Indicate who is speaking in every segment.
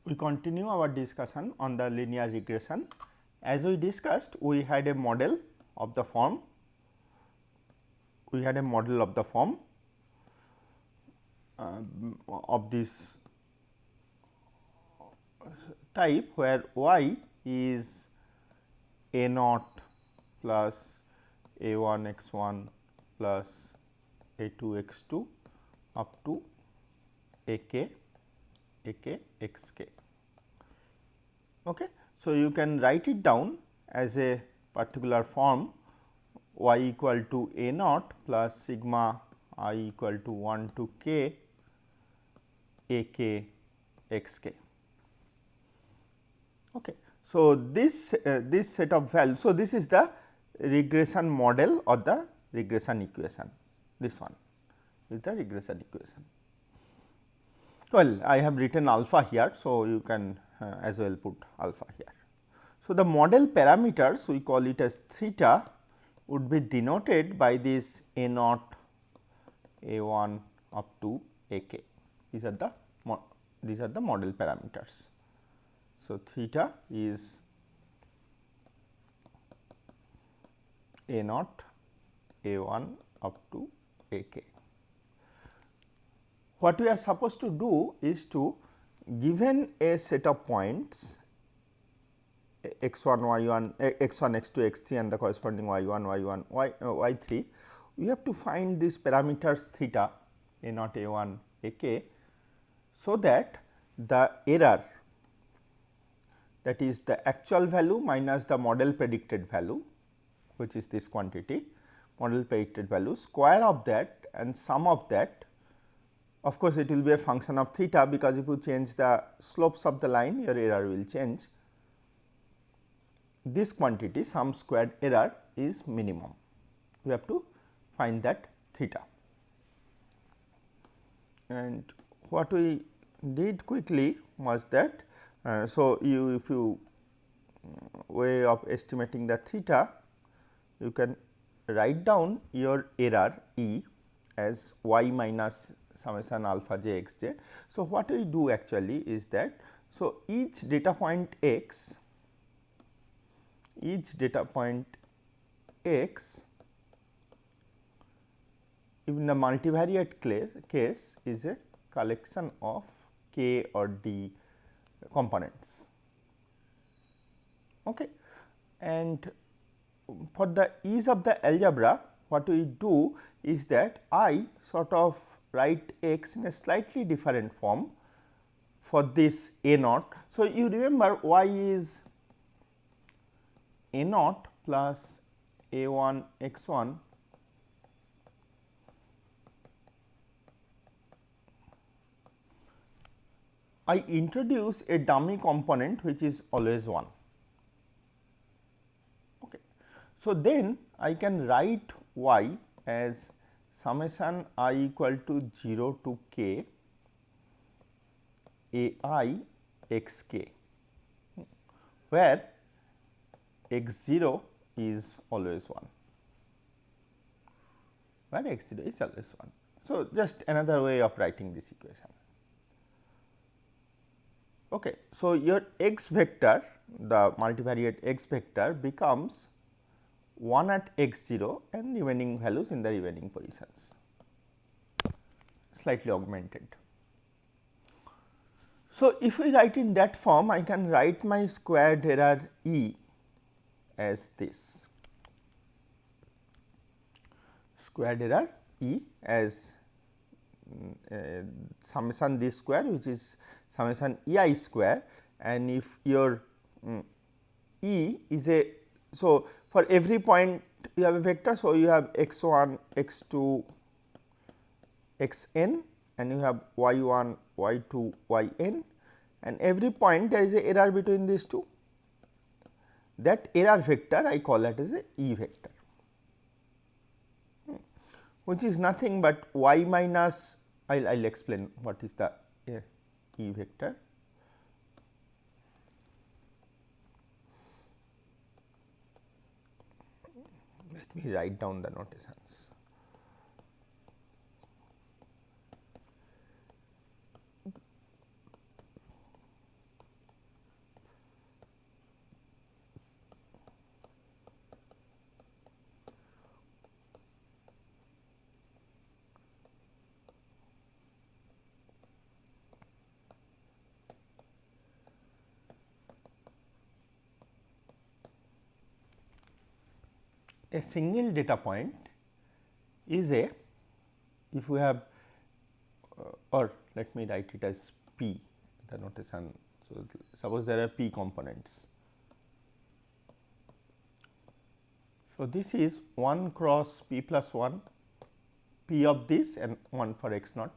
Speaker 1: We continue our discussion on the linear regression. As we discussed, we had a model of the form, of this type where y is a naught plus a 1 x 1 plus a 2 x 2 up to a k x k. Okay. So, you can write it down as a particular form y equal to a naught plus sigma I equal to 1 to k a k x k. Okay. So, this set of values. So, this is the regression model or the regression equation, this one is the regression equation. Well, I have written alpha here. So, you can as well put alpha here. So, the model parameters we call it as theta would be denoted by this a naught, a 1 up to a k. These are the model parameters. So, theta is a naught, a 1 up to a k. What we are supposed to do is to, given a set of points x 1 y 1 x 1 x 2 x 3 and the corresponding y 1 y 1 y 3, we have to find these parameters theta a naught, a 1 a k, so that the error, that is the actual value minus the model predicted value, which is this quantity model predicted value, square of that and sum of that. Of course, it will be a function of theta, because if you change the slopes of the line, your error will change. This quantity sum squared error is minimum. We have to find that theta. And what we did quickly was that, so if you way of estimating the theta, you can write down your error E as y minus summation alpha j x j. So, what we do actually is that, so each data point x in the multivariate case is a collection of k or d components. Okay. And for the ease of the algebra, what we do is that I sort of write x in a slightly different form for this a naught. So, you remember y is a naught plus a 1 x 1 I introduce a dummy component which is always 1. Okay. So, then I can write y as summation I equal to 0 to k a I x k, where x 0 is always 1, where x 0 is always 1. So, just another way of writing this equation. Okay. So, your x vector, the multivariate x vector becomes 1 at x 0 and remaining values in the remaining positions, slightly augmented. So, if we write in that form, I can write my squared error E as this, squared error E as summation d square, which is summation E I square, and if your E is a, so for every point you have a vector. So, you have x 1 x 2 x n and you have y 1 y 2 y n, and every point there is a error between these two. That error vector I call it as a E vector, which is nothing but y minus, I will explain what is the E vector. Let me write down the notations. a single data point is a, if we have or let me write it as P, the notation. So, suppose there are P components. So, this is 1 cross P plus 1, P of this and 1 for x naught.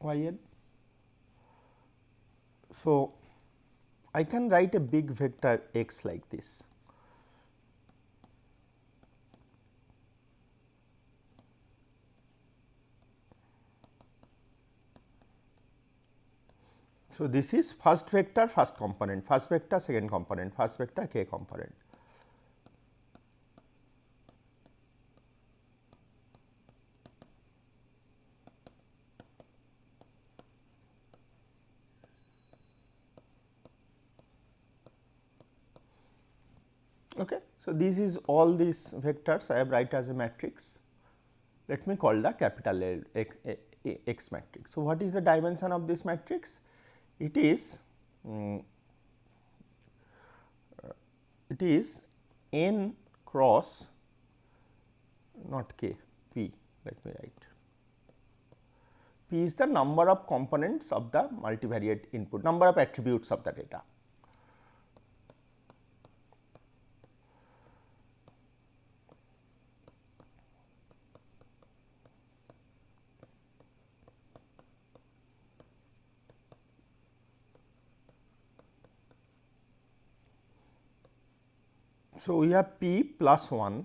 Speaker 1: Y n. So, I can write a big vector x like this. So, this is first vector first component, first vector second component, first vector k component. Okay. So, this is all these vectors I have write as a matrix. Let me call the capital X matrix. So, what is the dimension of this matrix? It is n cross not k, p, let me write. P is the number of components of the multivariate input, number of attributes of the data. So, we have p plus 1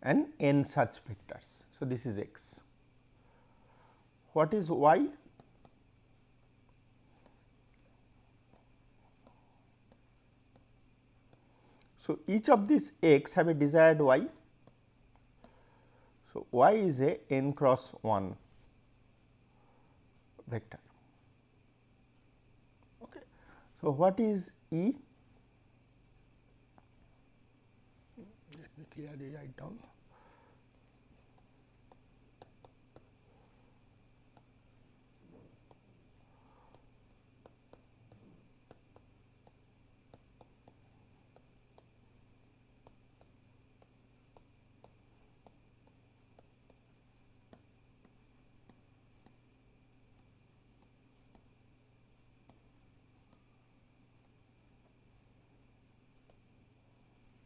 Speaker 1: and n such vectors. So, this is x. What is y? So, each of these x have a desired y. So, y is a n cross 1 vector. Okay. So, what is E? Let me clearly write down.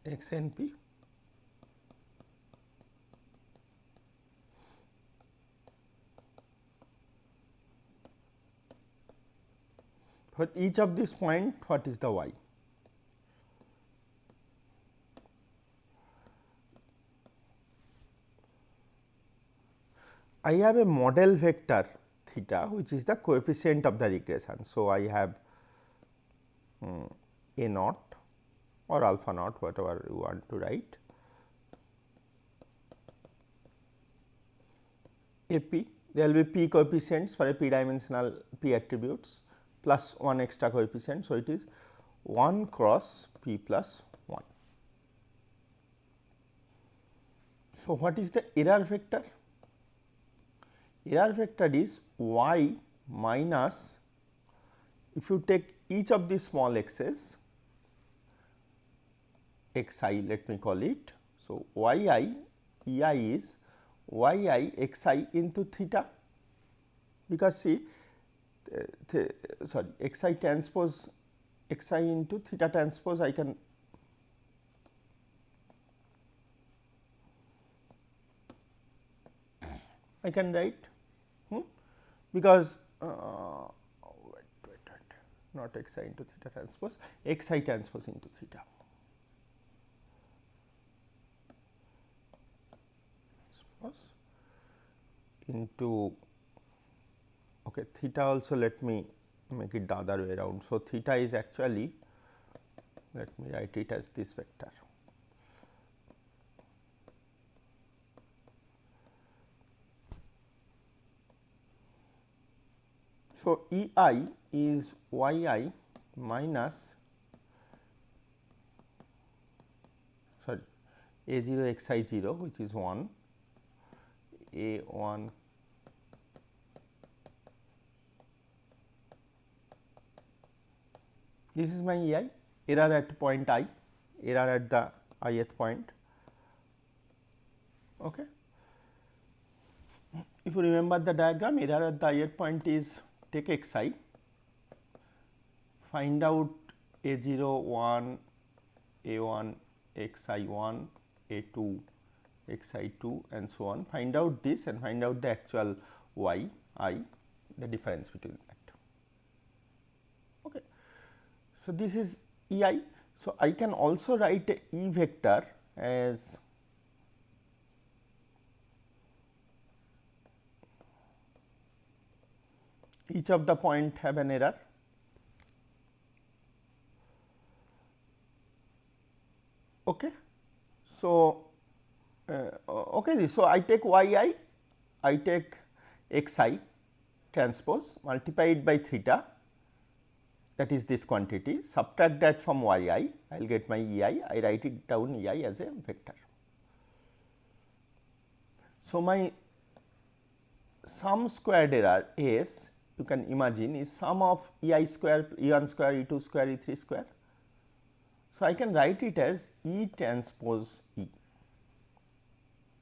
Speaker 1: X n p. For each of this point, what is the y? I have a model vector theta, which is the coefficient of the regression. So, I have a naught or alpha naught, whatever you want to write, a p. There will be p coefficients for a p dimensional p attributes plus 1 extra coefficient. So, it is 1 cross p plus 1. So, what is the error vector? Error vector is y minus, if you take each of these small x's, x I let me call it. So, y I E I is y I x I into theta, because see sorry x I transpose x I into theta transpose I can write because wait, not x I into theta transpose, x I transpose into theta. Into okay, theta also let me make it the other way around. So, theta is actually, let me write it as this vector. So, E I is y I minus, sorry, a 0 x I 0, which is 1, a 1 this is my E I, error at point I, error at the ith point. Okay. If you remember the diagram, error at the ith point is take x I, find out a 0 1, a 1 x I 1, a 2 x I 2 and so on, find out this and find out the actual y I, the difference between that. Okay. So, this is E I. So, I can also write a E vector as each of the point have an error. Okay. So, okay, so I take y I take x I transpose, multiply it by theta, that is this quantity, subtract that from y I will get my E I write it down E I as a vector. So, my sum squared error S, you can imagine, is sum of E I square, E 1 square, E 2 square, E 3 square. So, I can write it as E transpose E,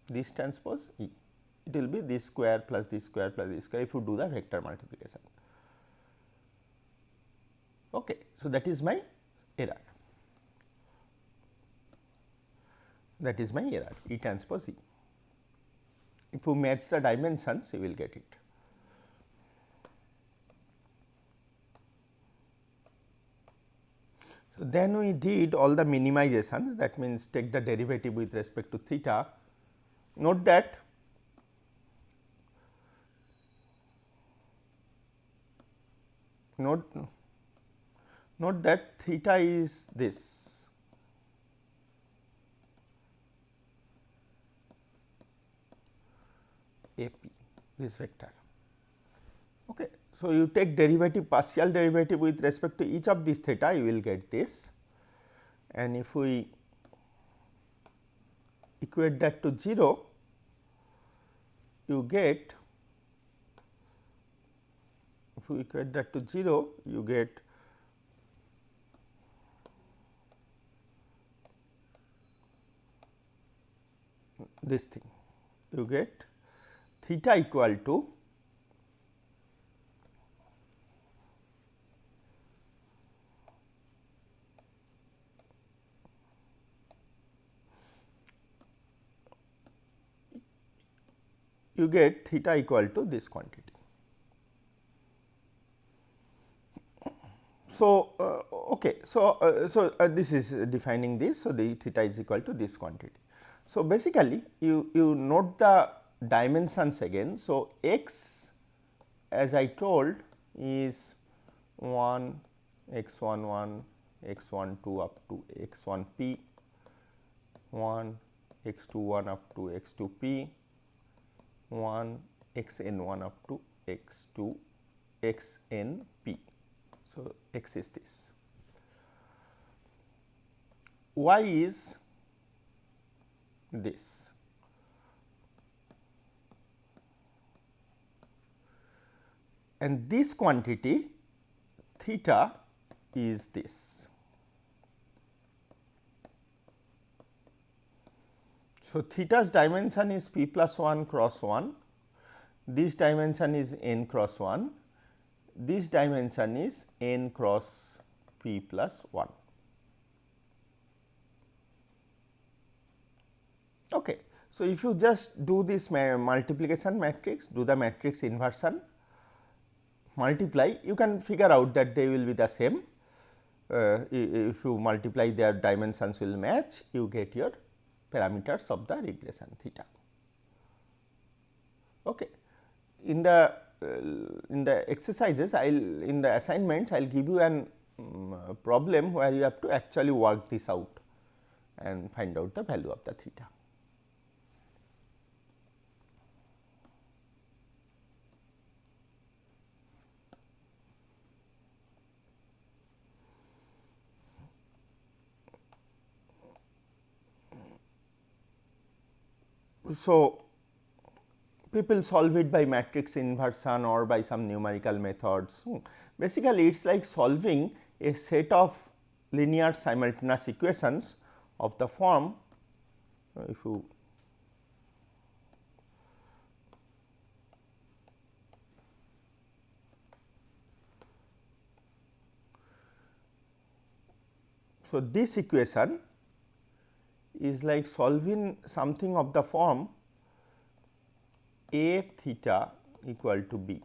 Speaker 1: this transpose E, it will be this square plus this square plus this square if you do the vector multiplication. Okay. So, that is my error, that is my error, E transpose E. If you match the dimensions, you will get it. So, then we did all the minimizations, that means take the derivative with respect to theta. Note that note that theta is this, AP, this vector. Okay. So, you take derivative, partial derivative with respect to each of these theta, you will get this, and if we equate that to 0, you get, if you equate that to 0, you get this thing, you get theta equal to theta equal to this quantity. So, okay. So, this is defining this. So, the theta is equal to this quantity. So, basically you note the dimensions again. So, x, as I told, is 1 x 1 1 x 1 2 up to x 1 p, 1 x 2 1 up to x 2 p, 1 x n 1 up to x 2 x n p. So, x is this, y is this, and this quantity theta is this. So, theta's dimension is p plus 1 cross 1, this dimension is n cross 1, this dimension is n cross p plus 1. Okay. So, if you just do this multiplication matrix, do the matrix inversion, multiply, you can figure out that they will be the same. If you multiply, their dimensions will match, you get your parameters of the regression theta. Okay. In the in the exercises, in the assignments, I will give you an problem where you have to actually work this out and find out the value of the theta. So, people solve it by matrix inversion or by some numerical methods. Basically, it is like solving a set of linear simultaneous equations of the form, if you so this equation is like solving something of the form a theta equal to b.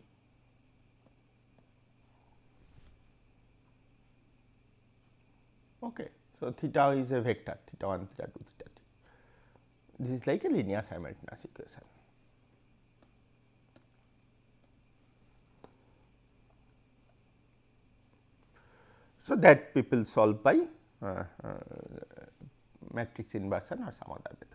Speaker 1: Okay. So, theta is a vector, theta 1, theta 2, theta 3. This is like a linear simultaneous equation. So, that people solve by matrix inversion or some other method.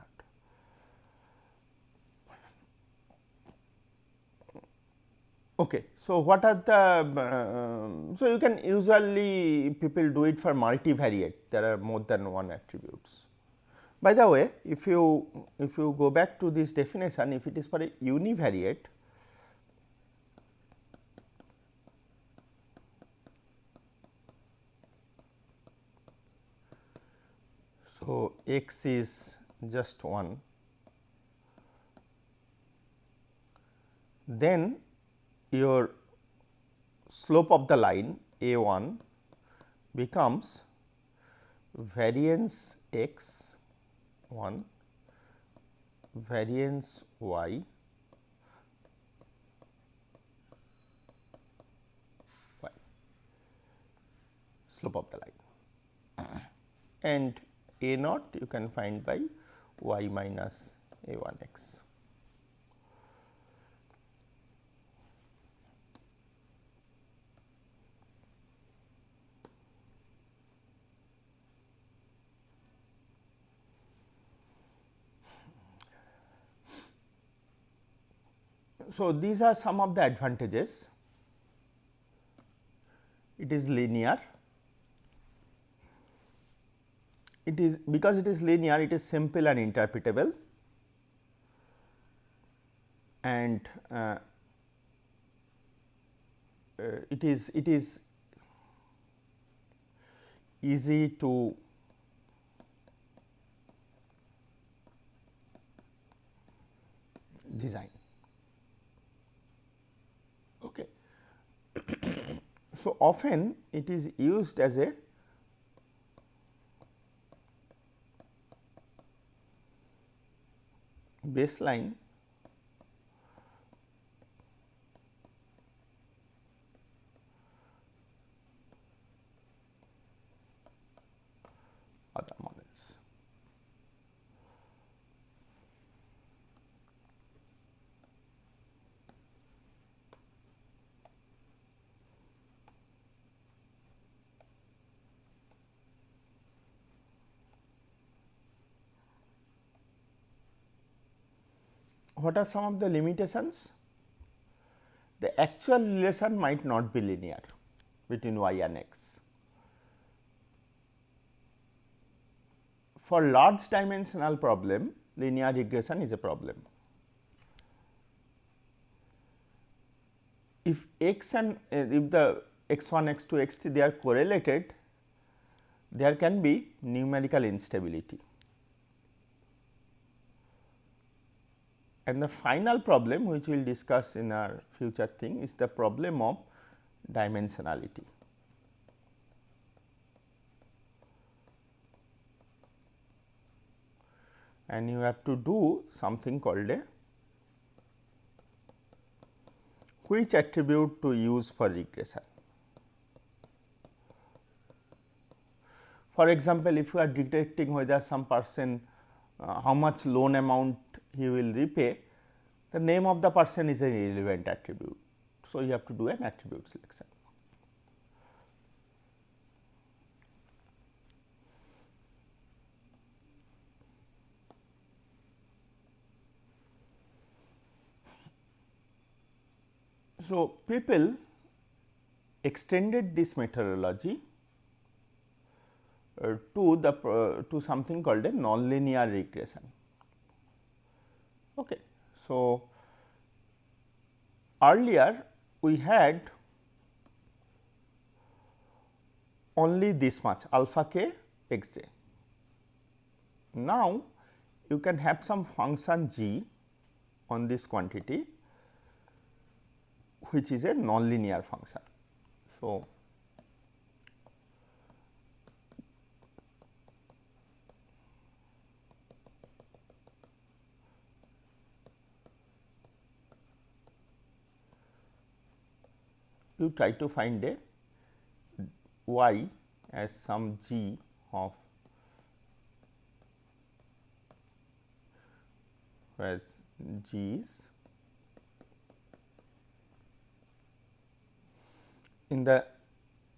Speaker 1: Okay. So, what are the so you can usually people do it for multivariate, there are more than one attributes. By the way, if you go back to this definition, if it is for a univariate, so x is just 1, then your slope of the line a 1 becomes variance x 1, variance y, slope of the line, and a naught you can find by y minus a 1 x. So, these are some of the advantages. It is linear, it is because it is linear, it is simple and interpretable, and it is easy to design. Okay. So, often it is used as a baseline other models. What are some of the limitations? The actual relation might not be linear between y and x. For large dimensional problem, linear regression is a problem. If x and if the x1, x2, x3 they are correlated, there can be numerical instability. And the final problem which we will discuss in our future thing is the problem of dimensionality. And you have to do something called a which attribute to use for regression. For example, if you are detecting whether some person how much loan amount he will repay, the name of the person is an irrelevant attribute. So, you have to do an attribute selection. So, people extended this methodology to something called a nonlinear regression. Okay. So, earlier we had only this much alpha k x j. Now, you can have some function g on this quantity which is a nonlinear function. So, you try to find a y as some g of where g is in the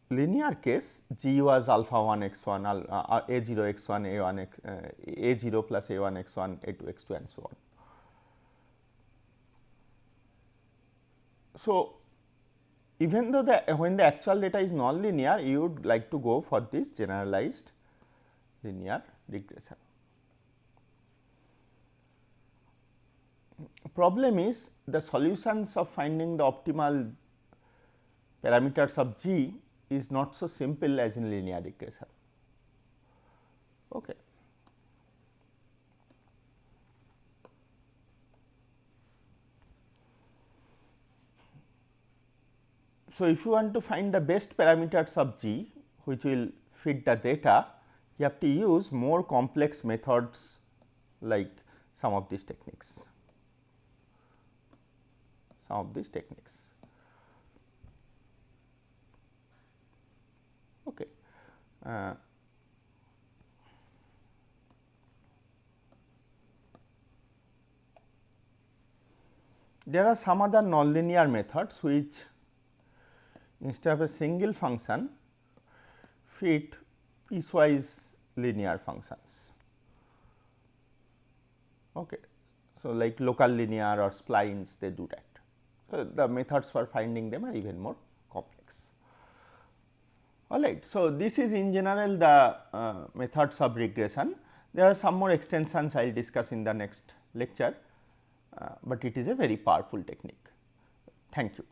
Speaker 1: linear case g was alpha 1 x 1 a 0 x 1 a 1 x a 0 plus a 1 x 1 a 2 x 2 and so on. So, even though when the actual data is nonlinear, you would like to go for this generalized linear regression. Problem is the solutions of finding the optimal parameters of g is not so simple as in linear regression. Okay. So, if you want to find the best parameters of g which will fit the data, you have to use more complex methods like some of these techniques. Okay. There are some other nonlinear methods which instead of a single function fit piecewise linear functions. Okay. So, like local linear or splines, they do that. So, the methods for finding them are even more complex. Alright. So, this is in general the methods of regression. There are some more extensions I will discuss in the next lecture, but it is a very powerful technique. Thank you.